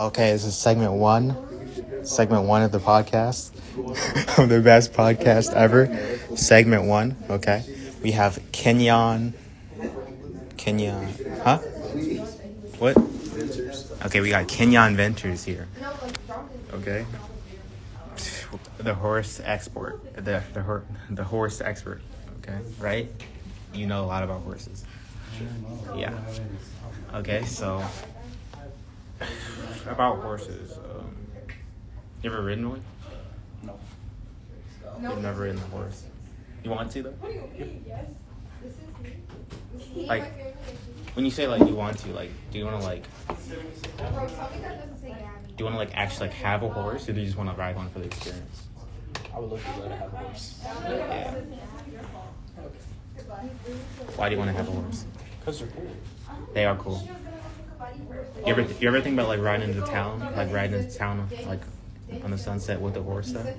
Okay, this is segment one of the podcast, of the best podcast ever. Segment one, okay. We have Kenyon, huh? What? Okay, we got Kenyon Ventures here. Okay. The horse expert, the horse expert. Okay, right? You know a lot about horses. Yeah. Okay, so about horses. You ever ridden one? No. You've never ridden a horse. You want to though? Like, when you say like you want to, like, do you want to like actually like have a horse, or do you just want to ride one for the experience? I would love to let have a horse. Yeah. Why do you want to have a horse? Because they're cool. They are cool. You ever think about like riding into town, like on the sunset with a horse though?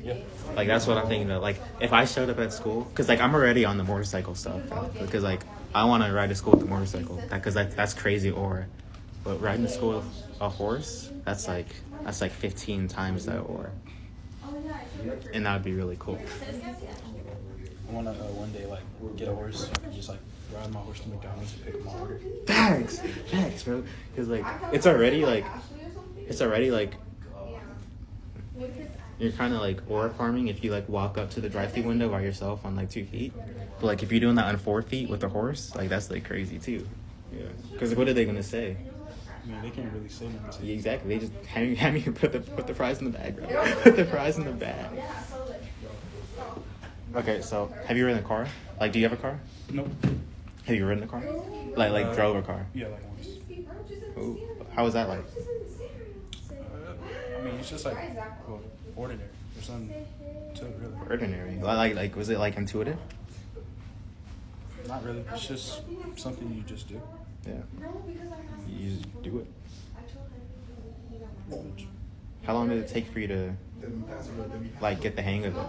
Yeah. Like that's what I'm thinking of. Like if I showed up at school, because like I'm already on the motorcycle stuff, because like I want to ride to school with the motorcycle, because that's crazy aura. But riding to school with a horse, that's like 15 times that aura, and that would be really cool. I want to one day like get a horse and just like ride my horse to McDonald's and pick up my order. Facts, bro. Because like it's already like you're kind of like aura farming if you like walk up to the drive-thru window by yourself on like 2 feet. But like if you're doing that on 4 feet with a horse, like that's like crazy too. Yeah. Because what are they gonna say? I mean, they can't really say nothing to you. Exactly. They just have me put the fries in the bag, bro. Put the fries in the bag. Okay, so have you ridden a car? Like, do you have a car? Nope. Have you ridden a car? Like drove a car? Yeah, like once. Ooh. How was that like? I mean, it's just like ordinary. There's nothing to it really. Ordinary. Like was it like intuitive? Not really. It's just something you just do. Yeah. You just do it. How long did it take for you to like get the hang of it?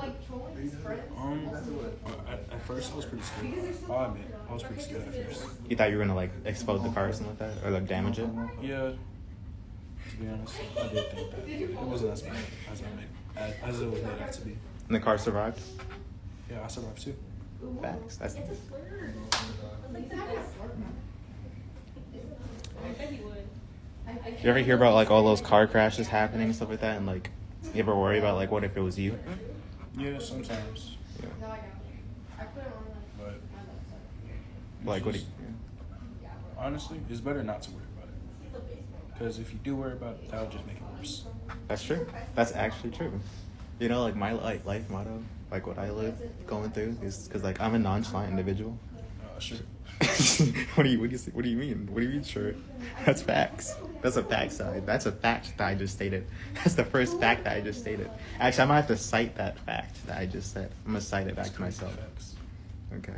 At first I was pretty scared. I'll admit, I was pretty scared at first. You thought you were gonna like explode the car or something like that, or like damage it? Yeah. To be honest, I did think that. It wasn't as bad as it was made out to be. And the car survived? Yeah, I survived too. Facts. That's You ever hear about like all those car crashes happening and stuff like that, and like you ever worry about like what if it was you? Yeah, sometimes. Yeah. But Like what do you? honestly, it's better not to worry about it. Because if you do worry about it, that would just make it worse. That's true. That's actually true. You know, like my life motto, like what I live going through is because like I'm a nonchalant individual. Sure. What do you mean? What do you mean? Sure. That's facts. That's a fact side. That's a fact that I just stated. That's the first fact that I just stated. Actually, I'm gonna have to cite that fact that I just said. I'm gonna cite it back to myself. Facts. Okay.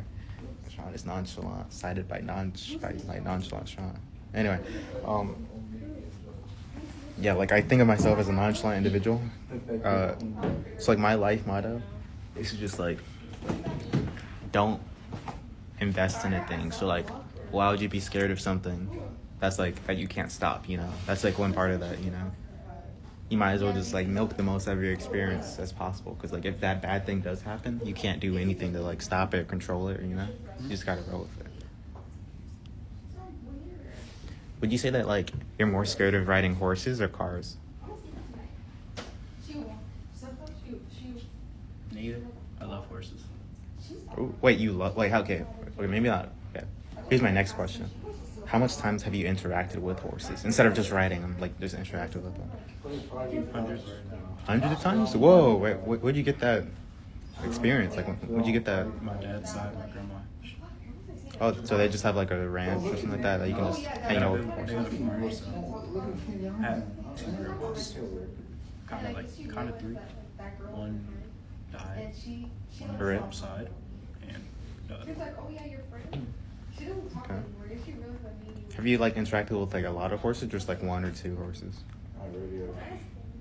Sean is nonchalant. Cited by nonchalant Sean. Anyway, yeah, like I think of myself as a nonchalant individual. So like my life motto is just like don't invest in a thing. So like, why would you be scared of something that's like that you can't stop? You know, that's like one part of that. You know, you might as well just like milk the most out of your experience as possible. Because like if that bad thing does happen, you can't do anything to like stop it or control it. You know, you just gotta roll with it. Would you say that like you're more scared of riding horses or cars? Neither. I love horses. Ooh, wait, you love like okay, maybe not. Okay. Here's my next question: how much times have you interacted with horses instead of just riding them? Like just interacted with them. Hundreds of times. Whoa! Wait, where'd you get that experience? Like, where'd you get that? My dad's side, my grandma. Oh, so they just have like a ranch or something like that you can just hang out with They horses. live farm, so I had two grandmas. Kind of three. One died. One on the Rip. farm side, and the other one. Okay. Have you like interacted with like a lot of horses, just like one or two horses?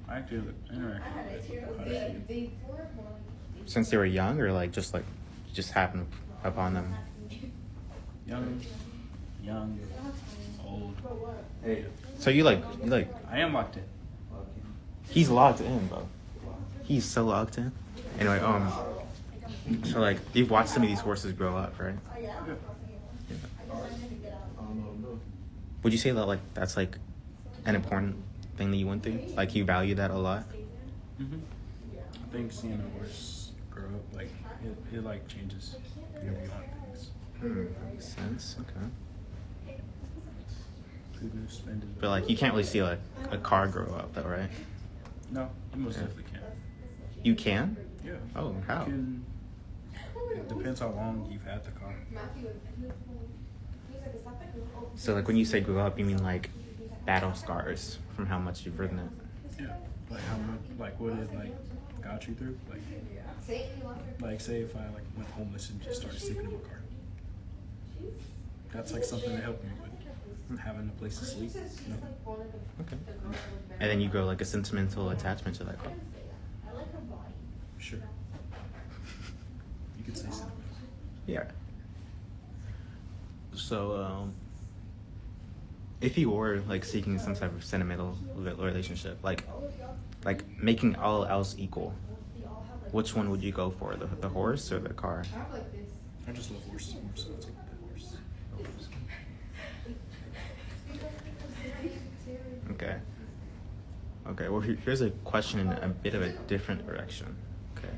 I actually interacted with quite a few. Since they were young, or like just happened upon them? Young, old. So you like I am locked in. he's locked in, bro. He's so locked in. Anyway, so like you've watched some of these horses grow up, right? Yeah. Would you say that like that's like an important thing that you went through? Like you value that a lot? Mm-hmm. I think seeing a horse grow up, like it like changes your view on things. Makes sense. Okay. People spend it. But like you can't really see like a car grow up though, right? No, you most Yeah. definitely can. You can? Yeah. Oh, how? It depends how long you've had the car. So like when you say grow up, you mean like battle scars from how much you've ridden it? Yeah. Like how much, like what it like got you through. Like say if I like went homeless and just started sleeping in my car. That's like something that helped me with having a place to sleep. You know? Okay. And then you grow like a sentimental attachment to that car. Sure. You could say something. Yeah. So, if you were like seeking some type of sentimental relationship, like making all else equal, which one would you go for, the horse or the car? I just love horses more, so it's like the horse. Okay. Okay. Well, here's a question in a bit of a different direction. Okay.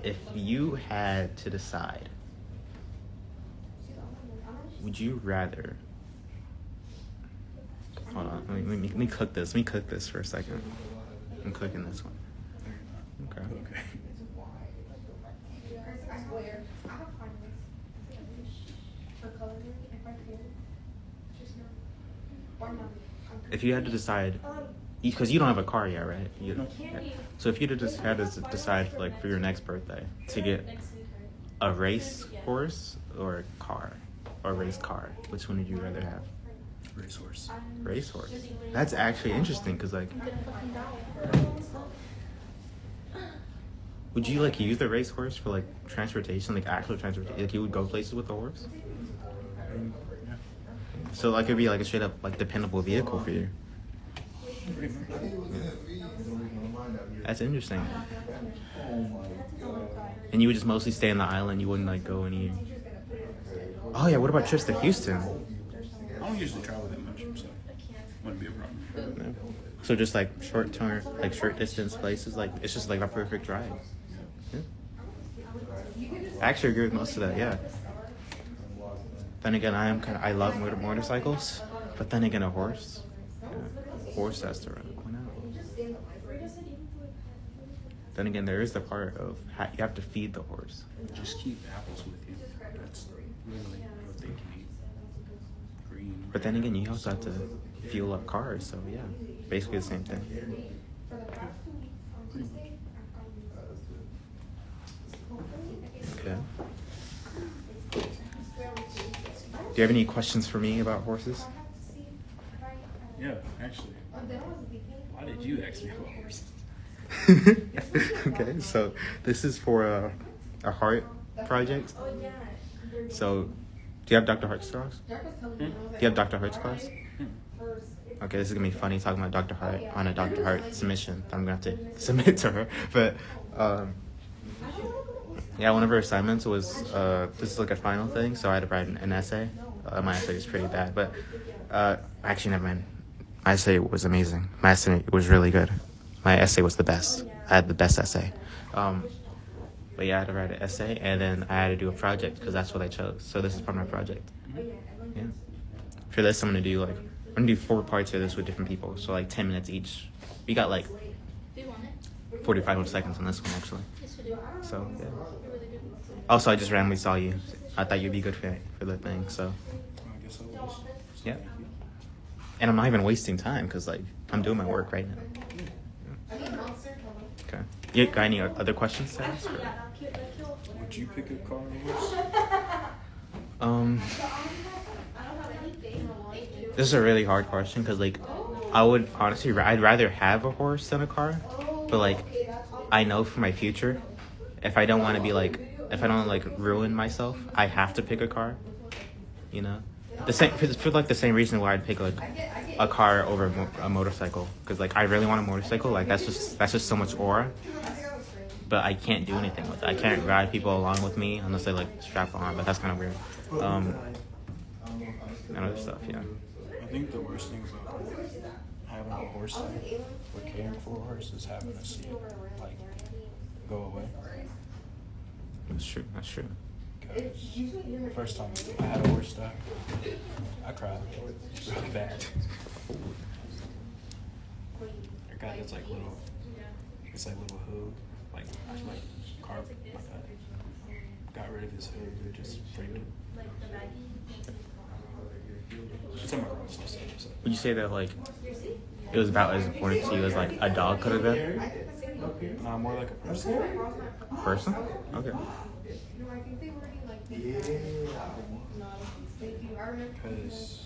If you had to decide, would you rather? Hold on. Let me cook this. Let me cook this for a second. I'm cooking this one. Okay. Okay. If you had to decide, because you don't have a car yet, right? You No. yeah. So if you had to decide, like for your next birthday, to get a race horse or a car, or a race car, which one would you rather have? Racehorse. Racehorse. That's actually interesting, because like, would you like use the racehorse for like transportation, like actual transportation? Like you would go places with the horse? Yeah. So like it'd be like a straight up like dependable vehicle for you. Pretty much. That's interesting. And you would just mostly stay on the island. You wouldn't like go any. Oh yeah. What about trips to Houston? I don't usually travel that much, so wouldn't be a problem. So just like short term, like short distance places. Like it's just like a perfect drive. Yeah. I actually agree with most of that. Yeah. Then again, I love motorcycles, but then again, a horse. Yeah. Horse has to run. Why not? Then again, there is the part of you have to feed the horse. Just keep apples with you. That's really what they can eat. Green. But then again, you also have to fuel up cars. So yeah, basically the same thing. Okay. Do you have any questions for me about horses? Yeah, actually. Why did you ask me about horses? Okay, so this is for a heart project. So, do you have Dr. Hart's class? Do you have Dr. Hart's class? Okay, this is gonna be funny talking about Dr. Hart on a Dr. Hart submission that I'm gonna have to submit to her. But yeah, one of her assignments was this is like a final thing, so I had to write an essay. My essay was pretty bad, but actually, never mind. My essay was amazing. My essay was really good. My essay was the best. I had the best essay. But yeah, I had to write an essay, and then I had to do a project because that's what I chose. So this is part of my project. Yeah. For this, I'm gonna do 4 parts of this with different people. So like 10 minutes each. We got like 45 seconds on this one actually. So yeah. Also, I just randomly saw you. I thought you'd be good for the thing. So I guess I was. yeah. And I'm not even wasting time because like I'm doing my work right now. Okay. You got any other questions to ask? Would you pick a car or horse? This is a really hard question because like I would honestly I'd rather have a horse than a car, but like I know for my future, if I don't want to ruin myself, I have to pick a car, you know. the same for like the same reason why I'd pick like a car over a motorcycle, because like I really want a motorcycle. Like that's just so much aura, but I can't do anything with it. I can't ride people along with me unless they like strap on. But that's kind of weird. And other stuff, yeah. I think the worst thing about having a horse or caring for a horse is having to see it like go away. That's true. That's true. Because the first time I had a horse die, I cried really bad. It got it's like little hood, like carved like that. Got rid of his hood, it just framed it. It's in my room, so Would you say that like it was about as important to you as like a dog could have been? Nah, more like a person. Person? Okay. Because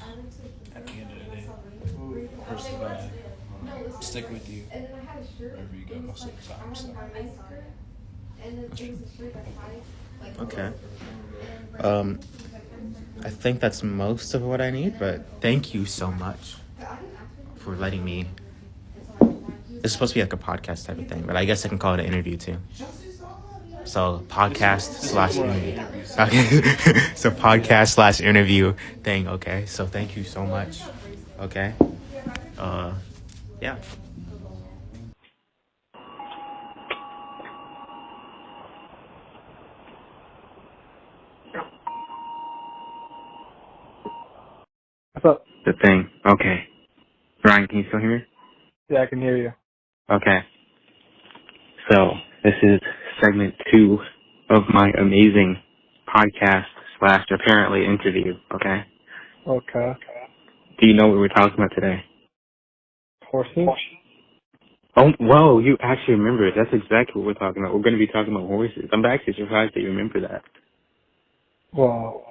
at the end of the day, a person's gonna stick with you wherever you go most of the time. So. Okay. I think that's most of what I need, but thank you so much for letting me. It's supposed to be like a podcast type of thing, but I guess I can call it an interview too. So podcast/interview. Okay. So podcast/interview thing. Okay. So thank you so much. Okay. Yeah. What's up? The thing. Okay. Ryan, can you still hear me? Yeah, I can hear you. Okay. So this is segment 2 of my amazing podcast/apparently interview. Okay. Okay. Do you know what we're talking about today? Horses? Oh, whoa, you actually remember it. That's exactly what we're talking about. We're going to be talking about horses. I'm actually surprised that you remember that. Well,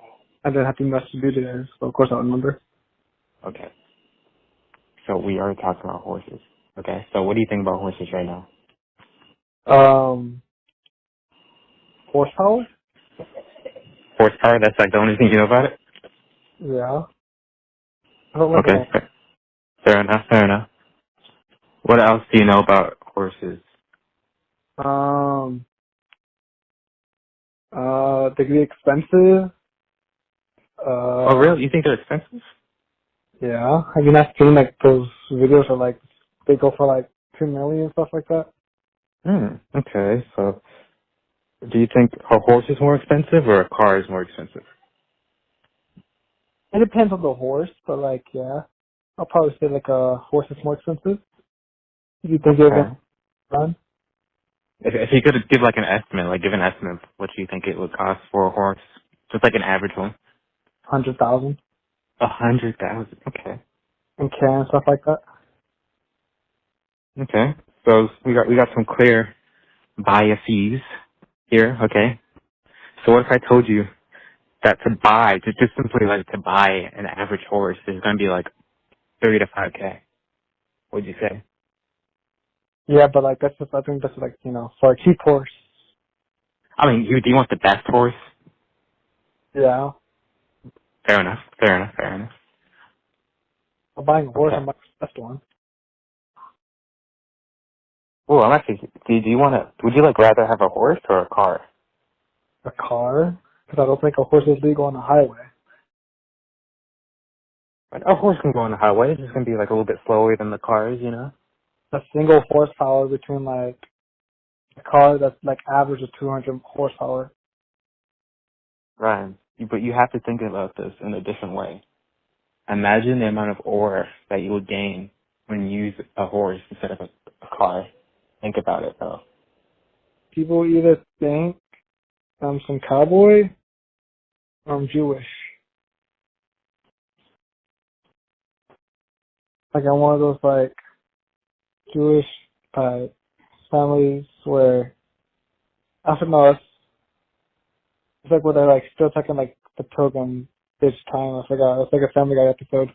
I didn't have too much to do today, so of course I remember. Okay. So we are talking about horses. Okay. So what do you think about horses right now? Horsepower? Horsepower? That's like the only thing you know about it? Yeah. I don't like Okay. Fair enough. Fair enough. What else do you know about horses? They can be expensive. Oh, really? You think they're expensive? Yeah. Have you not seen like those videos where like they go for like 2 million and stuff like that? Okay. So do you think a horse is more expensive or a car is more expensive? It depends on the horse, but like yeah. I'll probably say like a horse is more expensive. If you think you're Okay. gonna run. If you could give like an estimate, like give an estimate of what you think it would cost for a horse, just like an average one. 100,000 100,000. Okay. and care and stuff like that. Okay. So we got some clear biases here. Okay. So what if I told you that to buy, just simply like to buy an average horse is going to be like 30 to 5K? What'd you say? Yeah, but like that's just I think that's like for a cheap horse. I mean, do you want the best horse? Yeah, Fair enough. Fair enough. Fair enough. I'm buying a horse. Okay. I'm buying the best one. Well, I'm actually. Do you want to? Would you like rather have a horse or a car? A car, because I don't think a horse is legal on the highway. Like, a horse can go on the highway. It's just gonna be like a little bit slower than the cars, you know. A single horsepower between like a car that's like average of 200 horsepower. Ryan, but you have to think about this in a different way. Imagine the amount of ore that you would gain when you use a horse instead of a car. Think about it, though. People either think I'm some cowboy or I'm Jewish. Like I'm one of those like Jewish families where I don't know. It's like where they're like still taking like the pilgrim this time. I forgot. It's like a Family Guy episode.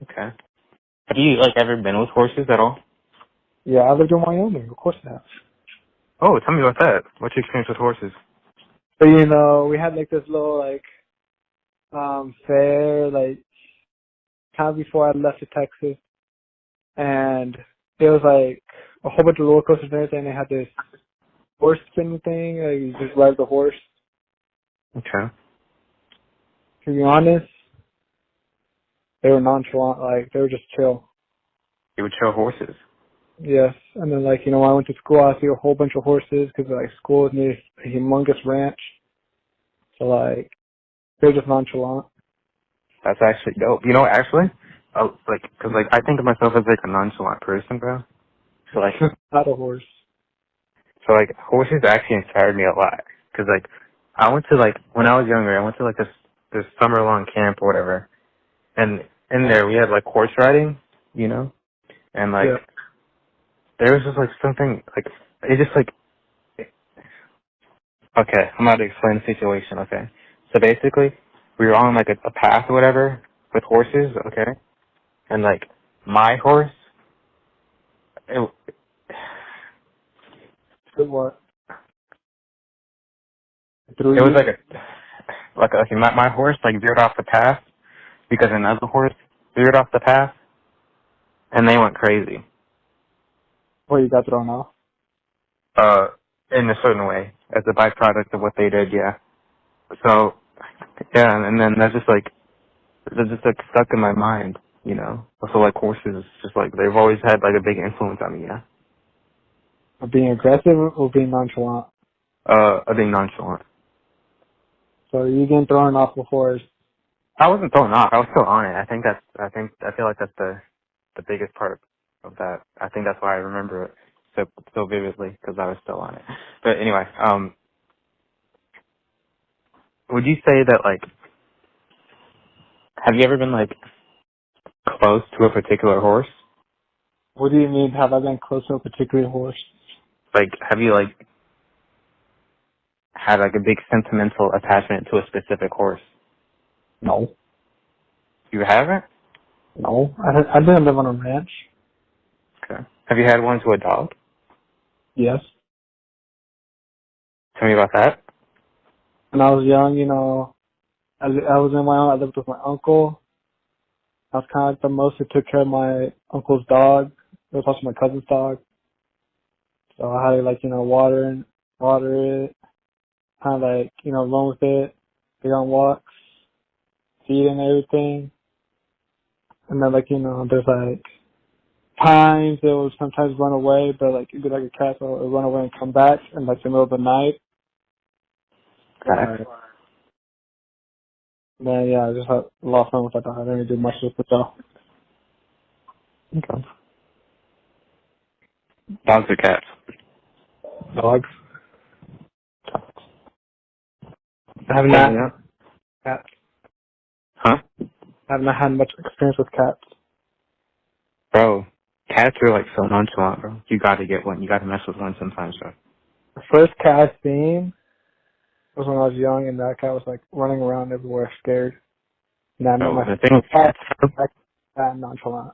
Okay. Have you like ever been with horses at all? Yeah, I lived in Wyoming. Of course I have. Oh, tell me about that. What's your experience with horses? But we had like this little like fair, like, kind of before I left to Texas. And it was like a whole bunch of roller coasters and everything. They had this horse spinning thing. Like, you just ride the horse. Okay. To be honest, they were nonchalant. Like, they were just chill. You would show horses. Yes. And then, like, when I went to school, I see a whole bunch of horses because, like, school is near a humongous ranch. So, like, they're just nonchalant. That's actually dope. Actually, cause like I think of myself as like a nonchalant person, bro. So like, Not a horse. horses actually inspired me a lot. Cause like, I went to like when I was younger, I went to like this summer long camp or whatever, and in there we had like horse riding, and like Yeah. there was just like something like it just like okay, I'm about to explain the situation. Okay, so basically we were on like a path or whatever with horses. Okay, and like my horse, it, Good what? Through it was you? like okay, my horse like veered off the path because another horse veered off the path and they went crazy. Or you got thrown off? Uh, in a certain way as a byproduct of what they did. Yeah. So yeah, and then that's just like stuck in my mind. Also like horses, just like they've always had like a big influence on me. Yeah. Or being aggressive or being nonchalant? Being nonchalant. So you getting thrown off a horse. I wasn't thrown off. I was still on it. I feel like that's the biggest part of that. I think that's why I remember it so vividly because I was still on it. But anyway, would you say that like, have you ever been like close to a particular horse? What do you mean, have I been close to a particular horse? Like, have you like had like a big sentimental attachment to a specific horse? No. You haven't? No. I didn't live on a ranch. Okay. Have you had one to a dog? Yes. Tell me about that. When I was young, I was in my own, I lived with my uncle. I was kind of like the most who took care of my uncle's dog. It was also my cousin's dog. So I had to like, water it, kind of like, run with it, go on walks, feed it and everything. And then like, there's like times it would sometimes run away, but like it'd be like a cat, so it would run away and come back in like the middle of the night. Okay. Then yeah, I just had a lot of fun with that dog. I didn't really do much with it though. Okay. Dogs or cats? Dogs. I have Yeah. not Yeah. cats. Huh? I have not had much experience with cats. Bro, cats are like so nonchalant, bro. You gotta get one. You gotta mess with one sometimes, bro. The first cat I seen was when I was young, and that cat was like running around everywhere, scared. And I met So my the thing with cat, cats, bro, cat nonchalant.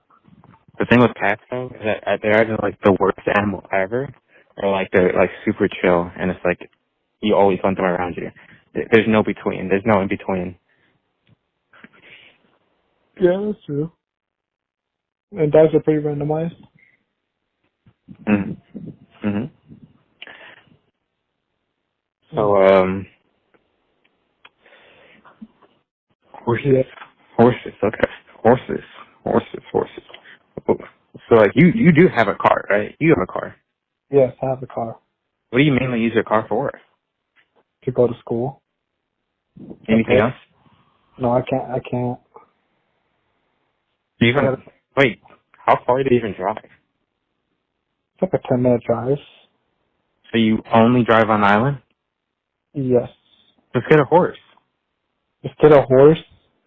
the thing with cats though is that they're either like the worst animal ever, or like they're like super chill, and it's like you always want them around you. There's no between. There's no in between. Yeah, that's true. And dogs are pretty randomized. Mm-hmm. Mm-hmm. So horses, Yeah. horses. Okay, horses. So like you do have a car, right? You have a car. Yes, I have a car What do you mainly use your car for? to go to school. Anything Okay. else? No, I can't. I can't. Do you I even gotta, wait? How far do you even drive? it's like a 10-minute drive. So you only drive on island? Yes. Let's get a horse. Just get a horse.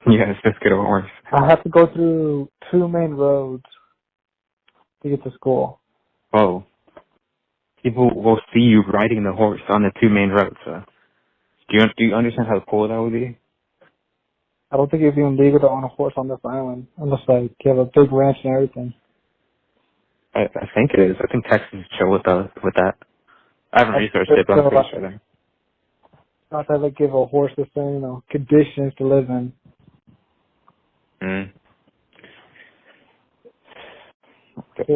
Yes, let's get a horse. I have to go through 2 main roads to get to school. Whoa. People will see you riding the horse on the two main roads. Do you understand how cool that would be? I don't think it's even legal to own a horse on this island, unless like you have a big ranch and everything. I think it is. I think Texas is chill with that. I haven't researched it, but I'm pretty sure that. Not that they give a horse the same, conditions to live in. Mm.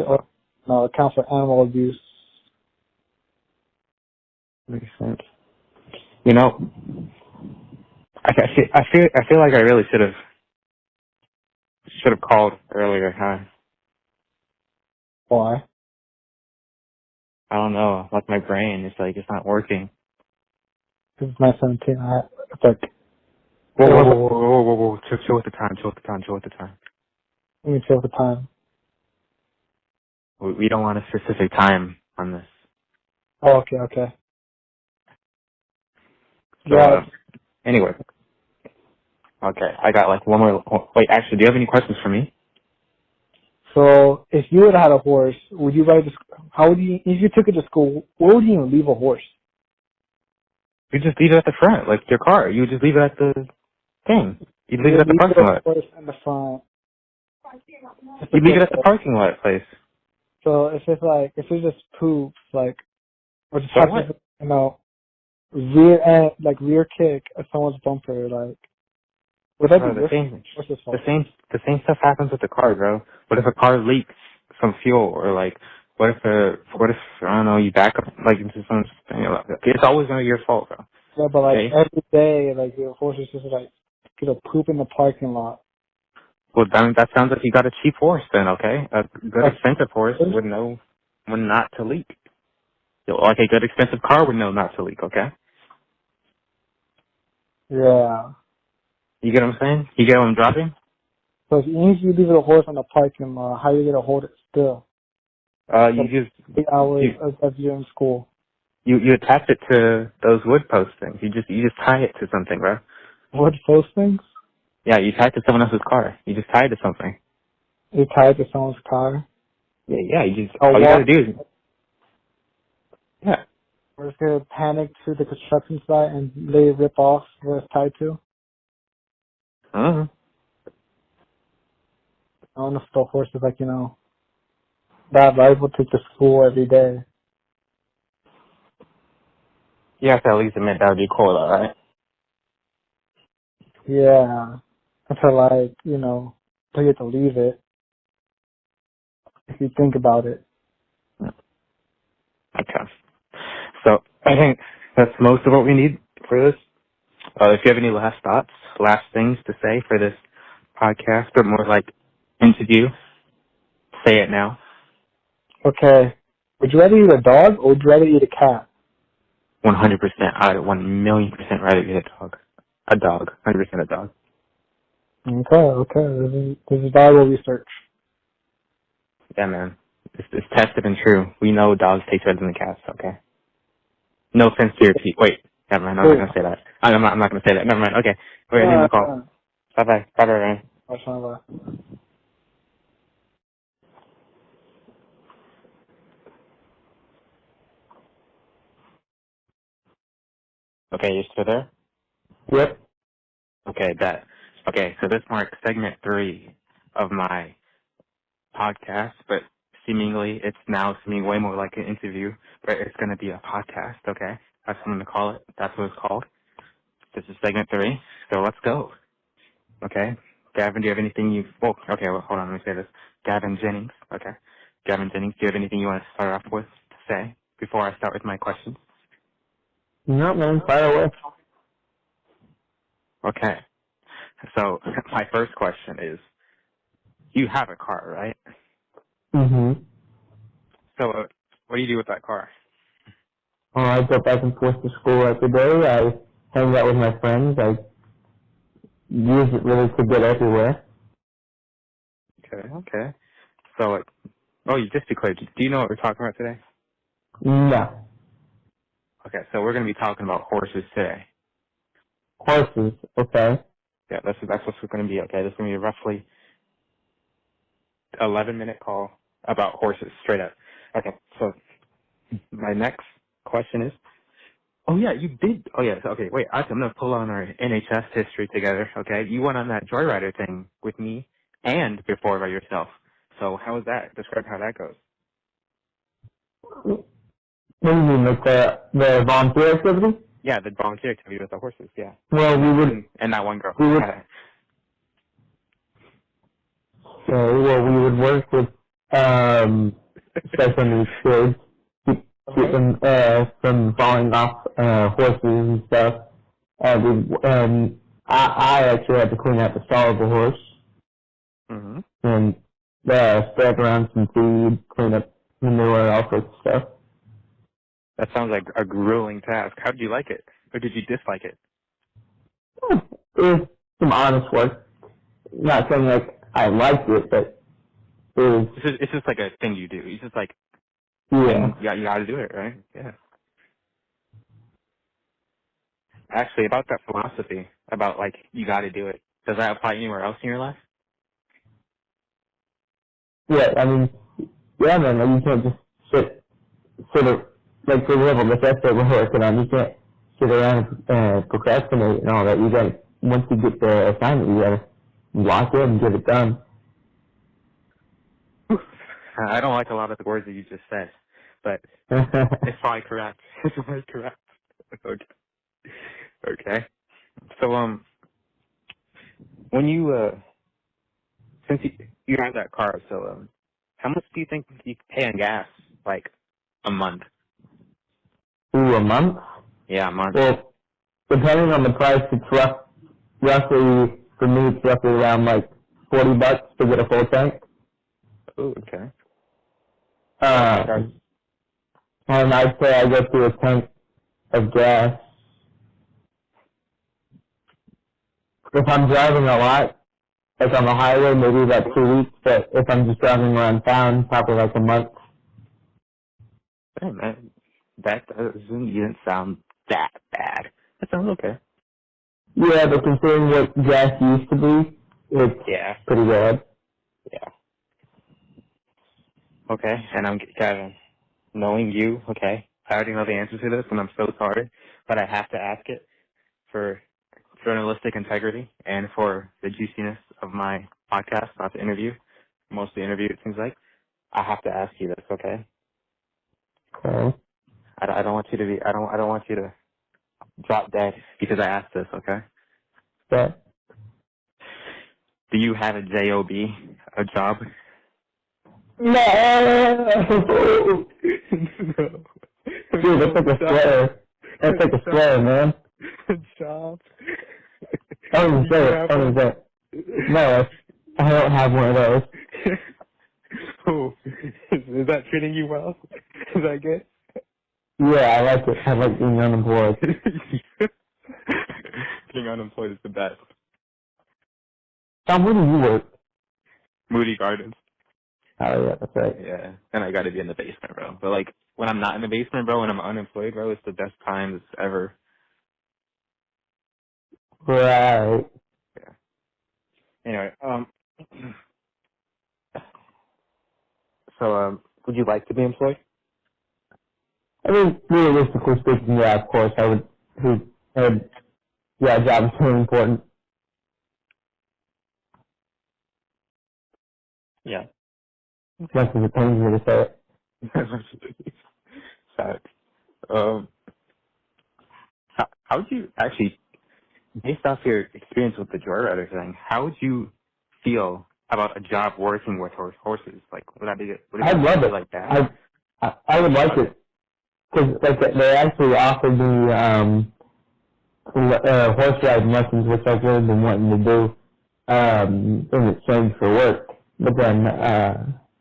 Or, no, it counts for animal abuse. Makes sense. You know, I feel like I really should have called earlier, huh? Why? I don't know. Like my brain is like it's not working. Because it's 9:17. It's like, Whoa, it whoa, was, whoa, whoa, whoa, whoa, whoa. Chill with the time. Chill with the time. Chill with the time. let me check the time. We don't want a specific time on this. Oh, okay. So, Yeah, anyway. Okay, I got like one more. Wait, actually, do you have any questions for me? so if you would have had a horse, would you ride how would you, if you took it to school, where would you even leave a horse? You just leave it at the front, like your car. You just leave it at the thing. You leave You it at the leave parking the lot. horse in the front. If You it's leave it like, at the parking lot place. so if it just poops, like, or just So happens, what? you know, rear kick at someone's bumper, like, would that be Bro, your fault? What's his fault? the same stuff happens with the car, bro. What if a car leaks some fuel, or like, what if I don't know, you back up like into some, it's always gonna be your fault, bro. Yeah, but like Okay. every day, like your horse is just like gonna poop in the parking lot. Well, then that sounds like you got a cheap horse, then. Okay, a good Like, expensive horse would know when not to leak. Like a good expensive car would know not to leak. Okay. yeah. You get what I'm saying? You get what I'm dropping? So if you leave a horse in the parking lot, how are you gonna hold it still? You For just 8 hours of you're in school. you attach it to those wood post things. You just tie it to something, bro. What those things? Yeah, you tie it to someone else's car. You just tie it to something. You tie it to someone's car. Yeah. You just Or all you gotta what? do is yeah. We're just gonna panic to the construction site and they rip off where it's tied to. Uh-huh. I don't know if the horse is like, that rival to the school every day. You have to at least admit that would be cool, though, right? Yeah. Until like, until you have to leave it, if you think about it. Okay. So I think that's most of what we need for this. If you have any last thoughts, last things to say for this podcast, or more like interview, say it now. Okay. Would you rather eat a dog or would you rather eat a cat? 100%. I'd 1,000,000% rather eat a dog. A dog. 100% a dog. Okay. This is valuable research. Yeah, man. It's tested and true. We know dogs taste better than the cats, okay? No offense to your teeth. Wait. Never mind. I'm not Cool. going to say that. I'm not going to say that. Never mind. Okay. Wait, I need my call. Bye-bye. Bye-bye, Ryan. Okay, you still there? Yep. Okay, that. Okay, so this marks segment 3 of my podcast, but it's now seeming way more like an interview, but it's going to be a podcast, okay? That's what I'm going to call it. That's what it's called. This is segment 3, so let's go, okay? Gavin, do you have anything hold on, let me say this. Gavin Jennings, okay? Gavin Jennings, do you have anything you want to start off with to say before I start with my questions? No, man, fire away. Okay, so my first question is, you have a car, right? Mm-hmm. So what do you do with that car? I go back and forth to school every day. I hang out with my friends. I use it really to get everywhere. Okay. So, you just declared. Do you know what we're talking about today? No. Okay, so we're going to be talking about horses today. Horses, okay. Yeah, that's what's going to be. Okay, this is going to be a roughly 11-minute call about horses, straight up. Okay, so my next question is, oh yeah, you did. Oh yeah, so, okay, wait, I'm going to pull on our NHS history together. Okay, you went on that Joyrider thing with me and before by yourself. So how was that? Describe how that goes. What do you mean, like the volunteer activity? Yeah, the volunteer activity with the horses. Yeah, Well, and that one girl. we would, Well, we would work with special needs kids, keep them from falling off horses and stuff. I actually had to clean out the stall of the horse Mm-hmm. and spread around some feed, clean up manure, all sorts of stuff. That sounds like a grueling task. How did you like it? Or did you dislike it? It was some honest work. Not saying like I liked it, but it was, It's just like a thing you do. It's just like, yeah. you got to do it, right? Yeah. Actually, about that philosophy, about like, you got to do it, does that apply anywhere else in your life? Yeah, I mean, yeah, man, like, you can't just sit, like, for example, the test that we're working on, you can't sit around and procrastinate and all that. You gotta, once you get the assignment, you gotta lock in and get it done. I don't like a lot of the words that you just said, but it's probably correct. It's probably correct. Okay. Okay. So, when you, since you have that car, so, how much do you think you pay on gas, like, a month? Ooh, a month? Yeah, a month. Well, depending on the price, it's roughly, for me, it's roughly around like $40 to get a full tank. Oh, okay. Uh, and I'd say I go through a tank of gas. If I'm driving a lot, like on the highway, maybe about 2 weeks, but if I'm just driving around town, probably like a month. Hey, man, that doesn't even sound that bad. That sounds okay. Yeah, but considering what gas used to be, it's Yeah. pretty good. Yeah. Okay, and I'm kind of knowing you, okay, I already know the answer to this, and I'm so sorry, but I have to ask it for journalistic integrity and for the juiciness of my podcast, not the interview, mostly interview, it seems like. I have to ask you this, okay? Okay. I don't want you to be, I don't want you to drop dead because I asked this, okay? But, Do you have a job, a job? no! No. Dude, that's like a swear. That's like a swear, man. Job. I don't even say it. I don't even say it. No, I don't have one of those. Oh, is that treating you well? Is that good? Yeah, I like it. I like being unemployed. Being unemployed is the best. Tom, where do you work? Moody Gardens. Oh, yeah, that's right. Yeah, and I gotta be in the basement, bro. But like, when I'm not in the basement, bro, when I'm unemployed, bro, it's the best times ever. Right. Yeah. Anyway, so, would you like to be employed? I mean, realistically speaking, yeah, of course, I would, yeah, job is really important. Yeah. As much as it pains me to say it. Facts. How would you actually, based off your experience with the joyrider thing, how would you feel about a job working with horses? Like, would that be I'd love it. like that? I would like it. Because, like, they actually offered me, horse riding lessons, which I've really been wanting to do, in exchange for work. But then,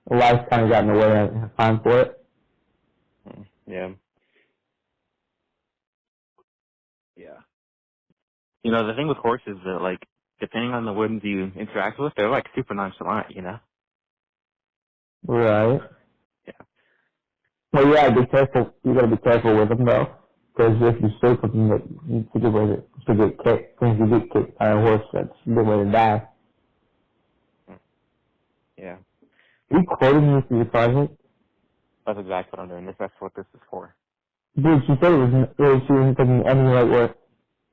life kind of got in the way and I didn't have time for it. Yeah. Yeah. You know, the thing with horses is that, like, depending on the ones you interact with, they're, like, super nonchalant, you know? Right. Yeah. Well, yeah, be careful. You gotta be careful with them, though. Because if you stay with them, it's a good way to get kicked. If you get kicked by a horse, that's a good way to die. Yeah. Are you quoting me for your project? That's exactly what I'm doing. That's what this is for. Dude, she said she wasn't taking any light work.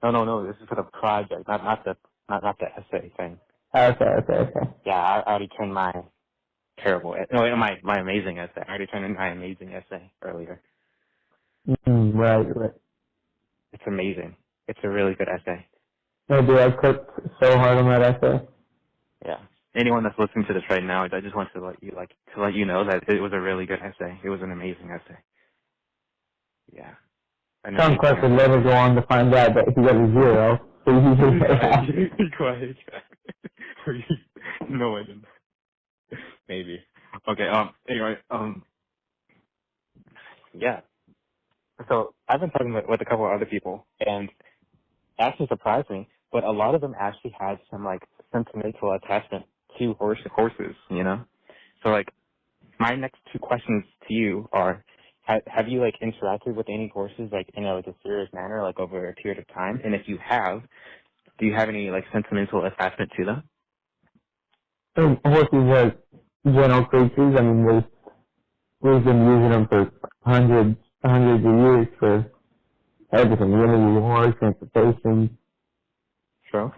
No. This is for the project, not the essay thing. Okay. Yeah, I already turned my terrible, no, my amazing essay. I already turned in my amazing essay earlier. Right. It's amazing. It's a really good essay. No, dude, I cooked so hard on that essay. Yeah. anyone that's listening to this right now, I just want to let you know that it was a really good essay. It was an amazing essay. Yeah. An Some amazing class would essay. later go on to find out that he got a 0, so he usually say that. Be quiet. No, I didn't. Maybe. Okay. Anyway. Yeah. So I've been talking with a couple of other people, and it actually surprised me, but a lot of them actually had some like sentimental attachment to horses. You know. So like, my next two questions to you are: have you like interacted with any horses like in a serious manner, like over a period of time? And if you have, do you have any like sentimental attachment to them? And horses are gentle creatures. I mean, we've been using them for hundreds of years for everything, really, war, transportation. True.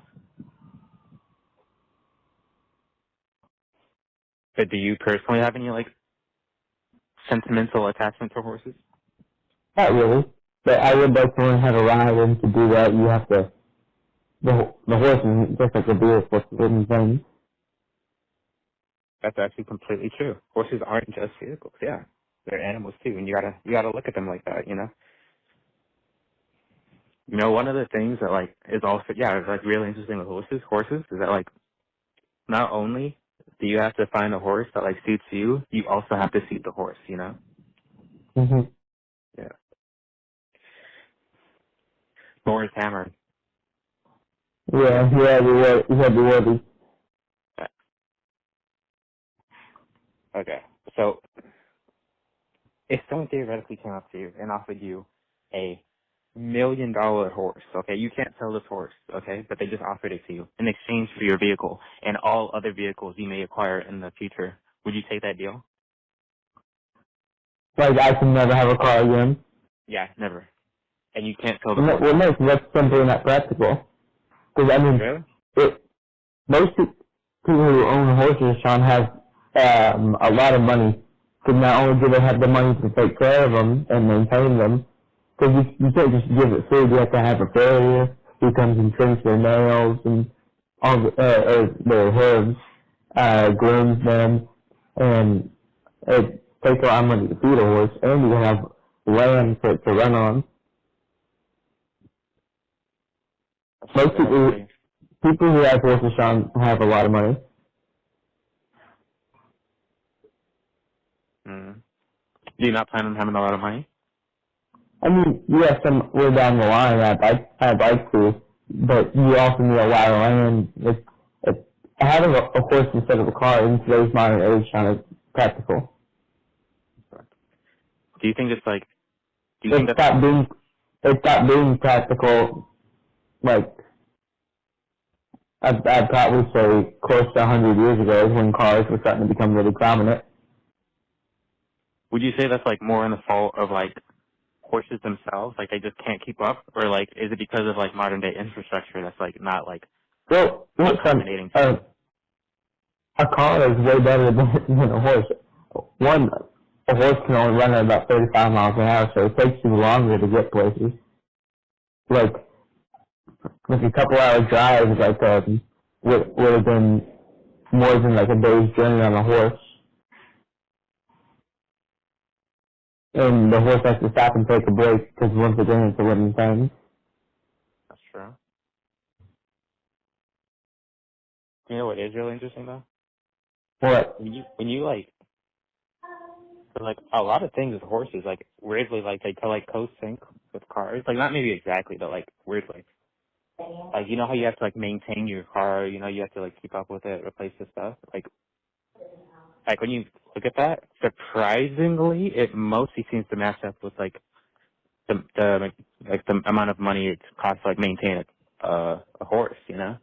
But do you personally have any like sentimental attachment to horses? Not really, but I would like to learn how to ride, and to do that, you have to, the horse is just like a vehicle, it's a living thing. That's actually completely true. Horses aren't just vehicles. Yeah, they're animals too, and you gotta look at them like that. You know. You know, one of the things that like is also is like really interesting with horses is that like not only do you have to find a horse that like suits you, you also have to suit the horse. You know. hmm Yeah. Morris Hammer. Yeah, you had to worry. Okay. So if someone theoretically came up to you and offered you $1 million horse, okay, you can't sell this horse, okay, but they just offered it to you in exchange for your vehicle and all other vehicles you may acquire in the future, would you take that deal? Like, I can never have a car again. Yeah, never. And you can't sell the Well, horse. no, 'cause that's simply not practical. Because, I mean, Really? most people who own horses, Sean, have a lot of money. Because not only do they have the money to take care of them and maintain them, because you can't just give it food. You have to have a farrier who comes and trims their nails and all their hooves, grooms them, and it takes a lot of money to feed a horse, and you have land to run on. That's Most true. people who have horses, Sean, have a lot of money. Mm. Do you not plan on having a lot of money? I mean, yes, we're down the line. I'd like to, but you also need a lot of land. It's having a horse instead of a car in today's modern age kind of practical. Do you think it's like, do you It think that's stopped being it stopped being practical. Like I'd probably say close to 100 years ago, is when cars were starting to become really prominent. would you say that's like more in the fault of like horses themselves, like they just can't keep up, or like is it because of like modern day infrastructure that's like not like Well, look, accommodating to them? a car is way better than a horse. One, a horse can only run at about 35 miles an hour, so it takes you longer to get places. Like a couple hour drive, like would have been more than like a day's journey on a horse. And the horse has to stop and take a break because once again it's a living thing. That's true. You know what is really interesting though? What? When you like, like a lot of things with horses, like weirdly, like they can like co-sync with cars, like not maybe exactly, but like weirdly. Like you know how you have to like maintain your car, you know you have to like keep up with it, replace the stuff. Like when you look at that, surprisingly, it mostly seems to match up with like the amount of money it costs to like maintain a horse, you know.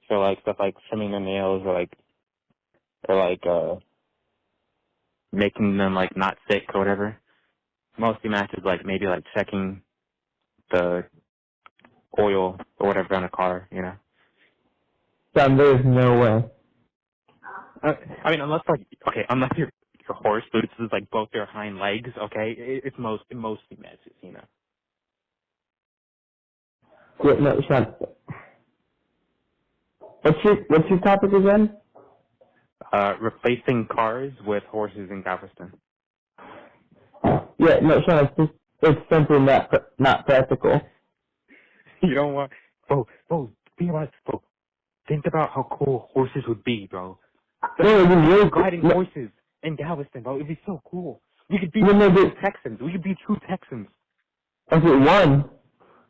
So like stuff like trimming their nails or making them like not sick or whatever. Mostly matches like maybe like checking the oil or whatever on a car, you know. Son, there's no way. I mean, unless your horse boots is like both their hind legs, okay, it mostly matches, you know. Yeah, no, son. What's your topic again? Replacing cars with horses in Galveston. Yeah, no, Sean, it's simply not practical. You don't want, bro, be honest, bro. Think about how cool horses would be, bro. No, it'd be really cool. Riding horses in Galveston, bro. It'd be so cool. We could be No, no, true but, Texans. We could be true Texans. okay, one,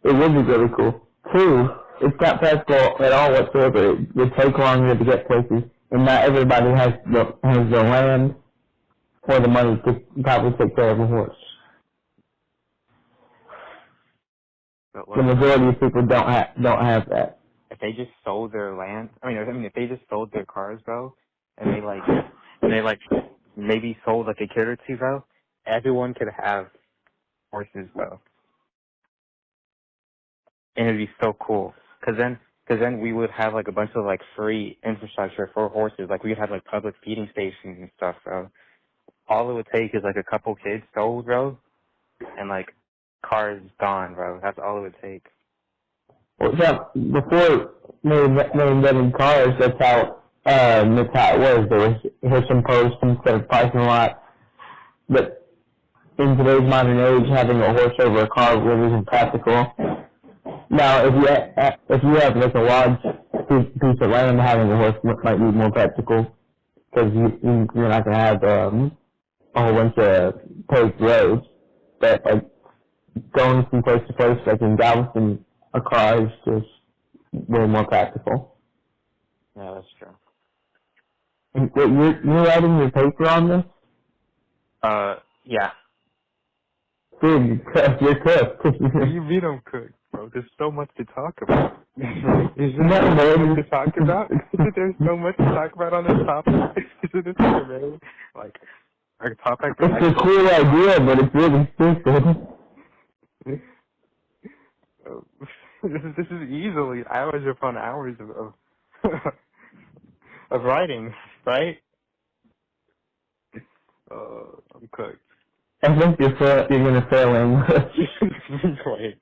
it would be really cool. Two, it's not practical at all whatsoever. It would take longer to get places, and not everybody has the land or the money to probably take care of a horse. But The what majority of people don't have that. if they just sold their land? If they just sold their cars, bro, and they maybe sold like a kid or two, bro. Everyone could have horses, bro, and it'd be so cool. Cause then we would have like a bunch of like free infrastructure for horses. Like we would have like public feeding stations and stuff, bro. All it would take is like a couple kids sold, bro, and like cars gone, bro. That's all it would take. Well, yeah, before they invented cars, that's how it was. There was some posts instead of parking lot. But in today's modern age, having a horse over a car really isn't practical. Now, if you have like a large piece of land, having a horse might be more practical because you're not going to have a whole bunch of paved roads. But like going from place to place, like in Galveston, a car is just way more practical. Yeah, that's true. And wait, you're writing your paper on this? Yeah. Dude, you're cooked. What do you mean I'm cooked, bro? There's so much to talk about. There's No, so man. much to talk about. There's so much to talk about on this topic. Isn't this amazing? Like, our topic. It's a cool idea, but it's really stupid. This is easily hours upon hours of of writing, right? I'm cooked. I think you're gonna fail English. Wait.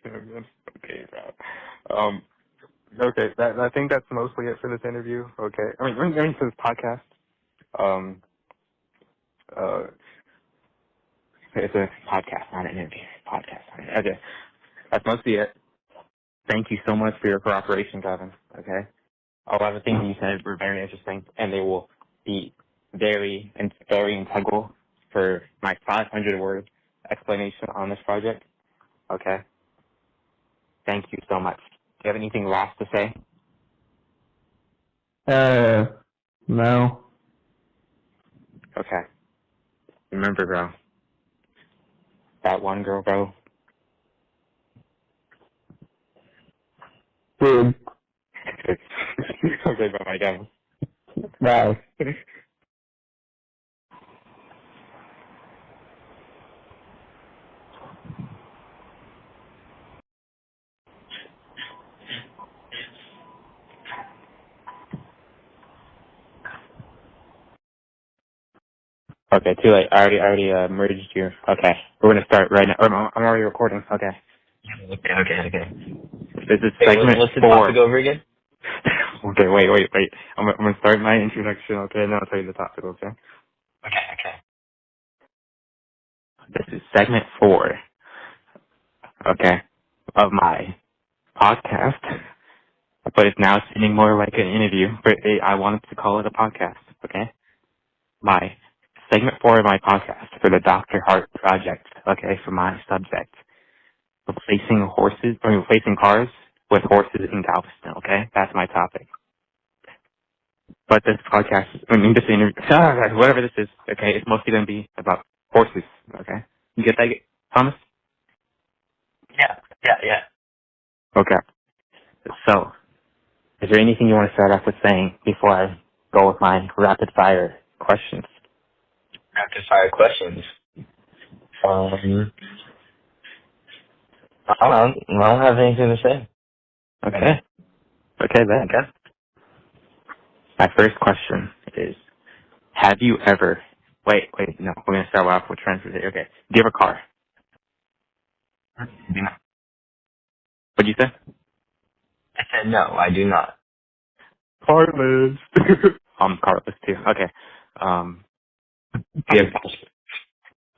Okay, bro. Okay, I think that's mostly it for this interview. Okay, for this podcast. Uh, it's a podcast, not an interview. Podcast. Okay, that's mostly it. Thank you so much for your cooperation, Gavin. Okay, a lot of things you said were very interesting, and they will be very integral for my 500-word explanation on this project. Okay. Thank you so much. Do you have anything last to say? No. Okay. Remember, bro. That one girl, bro. Dude, Okay, bye-bye, Gavin. bye. Okay, too late. I already merged you. Okay, we're gonna start right now. I'm already recording. Okay. Okay. This is Hey, segment what's the 4. topic over again? Okay, wait. I'm gonna start my introduction. Okay, and then I'll tell you the topic. Okay. Okay. This is segment 4. Okay, of my podcast, but it's now seeming more like an interview. But I wanted to call it a podcast. Okay. My segment 4 of my podcast for the Dr. Hart project, okay, for my subject. Replacing cars with horses in Galveston, okay? That's my topic. But this podcast, this interview, whatever this is, okay, it's mostly going to be about horses, okay? You get that, Thomas? Yeah. Okay. So, is there anything you want to start off with saying before I go with my rapid fire questions? Rapid fire questions. I don't have anything to say. Okay. Okay, then. Okay. My first question is, have you ever... Wait, no, we're going to start off with transportation. Okay. Do you have a car? Do not. What'd you say? I said no, I do not. Heartless. Carlos too. Okay.